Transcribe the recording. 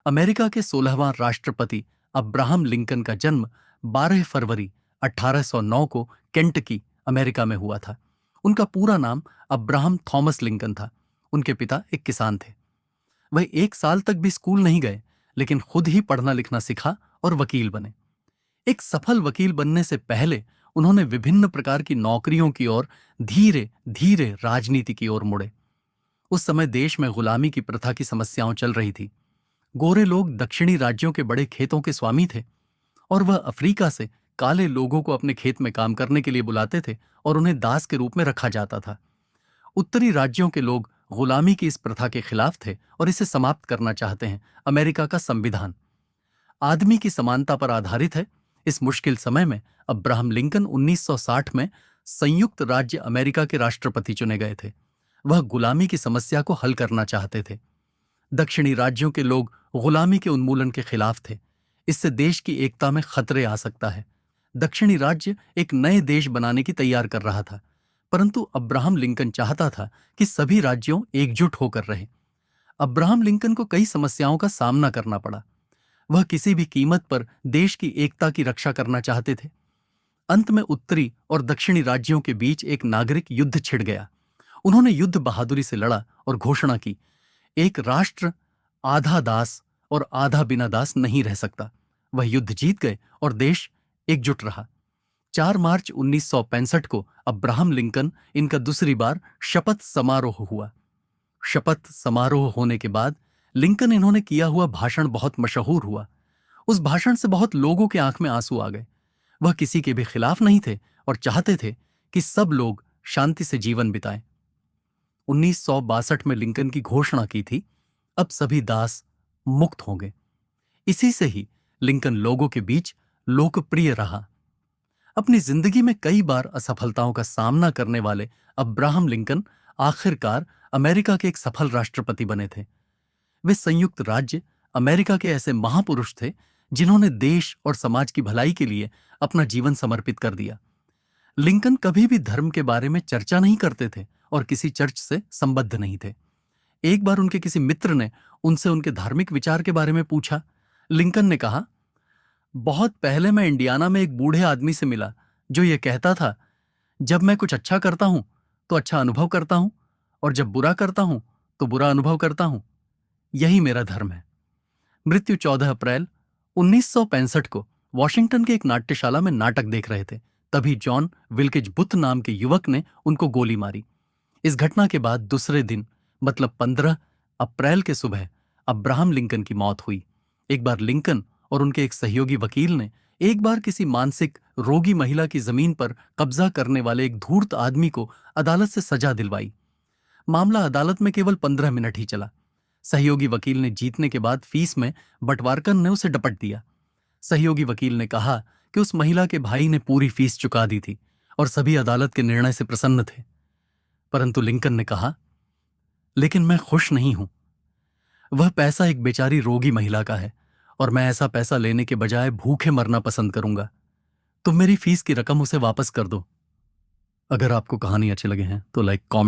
America के 16वां राष्ट्रपति Abraham Lincoln का जन्म 12 फरवरी 1809 को केंटकी, अमेरिका में हुआ था। उनका पूरा नाम अब्राहम थॉमस लिंकन था। उनके पिता एक किसान थे। वह 1 साल तक भी स्कूल नहीं गए, लेकिन खुद ही पढ़ना लिखना सीखा और वकील बने। एक सफल वकील बनने से पहले उन्होंने विभिन्न प्रकार की नौकरियों की ओर धीरे धीरे राजनीति की ओर मुड़े। उस समय देश में गुलामी की प्रथा की समस्याएं चल रही थी। गोरे लोग दक्षिणी राज्यों के बड़े खेतों के स्वामी थे और वह अफ्रीका से काले लोगों को अपने खेत में काम करने के लिए बुलाते थे और उन्हें दास के रूप में रखा जाता था। उत्तरी राज्यों के लोग गुलामी की इस प्रथा के खिलाफ थे और इसे समाप्त करना चाहते हैं। अमेरिका का संविधान आदमी की समानता पर आधारित है। इस मुश्किल समय में अब्राहम लिंकन 1960 में संयुक्त राज्य अमेरिका के राष्ट्रपति चुने गए थे। वह गुलामी की समस्या को हल करना चाहते थे। दक्षिणी राज्यों के लोग गुलामी के उन्मूलन के खिलाफ थे। इससे देश की एकता में खतरे आ सकता है। दक्षिणी राज्य एक नए देश बनाने की तैयार कर रहा था, परंतु अब्राहम लिंकन चाहता था कि सभी राज्यों एकजुट होकर रहे। अब्राहम लिंकन को कई समस्याओं का सामना करना पड़ा। वह किसी भी कीमत पर देश की एकता की रक्षा करना चाहते थे। अंत में उत्तरी और दक्षिणी राज्यों के बीच एक नागरिक युद्ध छिड़ गया। उन्होंने युद्ध बहादुरी से लड़ा और घोषणा की, एक राष्ट्र आधा दास और आधा बिना दास नहीं रह सकता। वह युद्ध जीत गए और देश एकजुट रहा। 4 मार्च 1965 को अब्राहम लिंकन इनका दूसरी बार शपथ समारोह हुआ। शपथ समारोह होने के बाद लिंकन इन्होंने किया हुआ भाषण बहुत मशहूर हुआ। उस भाषण से बहुत लोगों के आंख में आंसू आ गए। वह किसी के भी खिलाफ नहीं थे और चाहते थे कि सब लोग शांति से जीवन बिताएं। 1962 में लिंकन की घोषणा की थी, अब सभी दास मुक्त होंगे। इसी से ही लिंकन लोगों के बीच लोकप्रिय रहा। अपनी जिंदगी में कई बार असफलताओं का सामना करने वाले अब्राहम लिंकन आखिरकार अमेरिका के एक सफल राष्ट्रपति बने थे। वे संयुक्त राज्य अमेरिका के ऐसे महापुरुष थे जिन्होंने देश और समाज की भलाई के लिए अपना जीवन समर्पित कर दिया। लिंकन कभी भी धर्म के बारे में चर्चा नहीं करते थे और किसी चर्च से संबद्ध नहीं थे। एक बार उनके किसी मित्र ने उनसे उनके धार्मिक विचार के बारे में पूछा। लिंकन ने कहा, बहुत पहले मैं इंडियाना में एक बूढ़े आदमी से मिला जो यह कहता था, जब मैं कुछ अच्छा करता हूं तो अच्छा अनुभव करता हूं और जब बुरा करता हूं तो बुरा अनुभव करता हूं। यही मेरा धर्म है। मृत्यु 14 अप्रैल 1965 को वॉशिंगटन के एक नाट्यशाला में नाटक देख रहे थे। तभी जॉन विल्केज बुथ नाम के युवक ने उनको गोली मारी। इस घटना के बाद दूसरे दिन मतलब 15 अप्रैल के सुबह अब्राहम लिंकन की मौत हुई। एक बार लिंकन और उनके एक सहयोगी वकील ने एक बार किसी मानसिक रोगी महिला की जमीन पर कब्जा करने वाले एक धूर्त आदमी को अदालत से सजा दिलवाई। मामला अदालत में केवल 15 मिनट ही चला। सहयोगी वकील ने जीतने के बाद फीस में बंटवारकर ने उसे डपट दिया। सहयोगी वकील ने कहा कि उस महिला के भाई ने पूरी फीस चुका दी थी और सभी अदालत के निर्णय से प्रसन्न थे। परंतु लिंकन ने कहा, लेकिन मैं खुश नहीं हूं। वह पैसा एक बेचारी रोगी महिला का है और मैं ऐसा पैसा लेने के बजाय भूखे मरना पसंद करूंगा। तुम मेरी फीस की रकम उसे वापस कर दो। अगर आपको कहानी अच्छी लगे हैं तो लाइक, कमेंट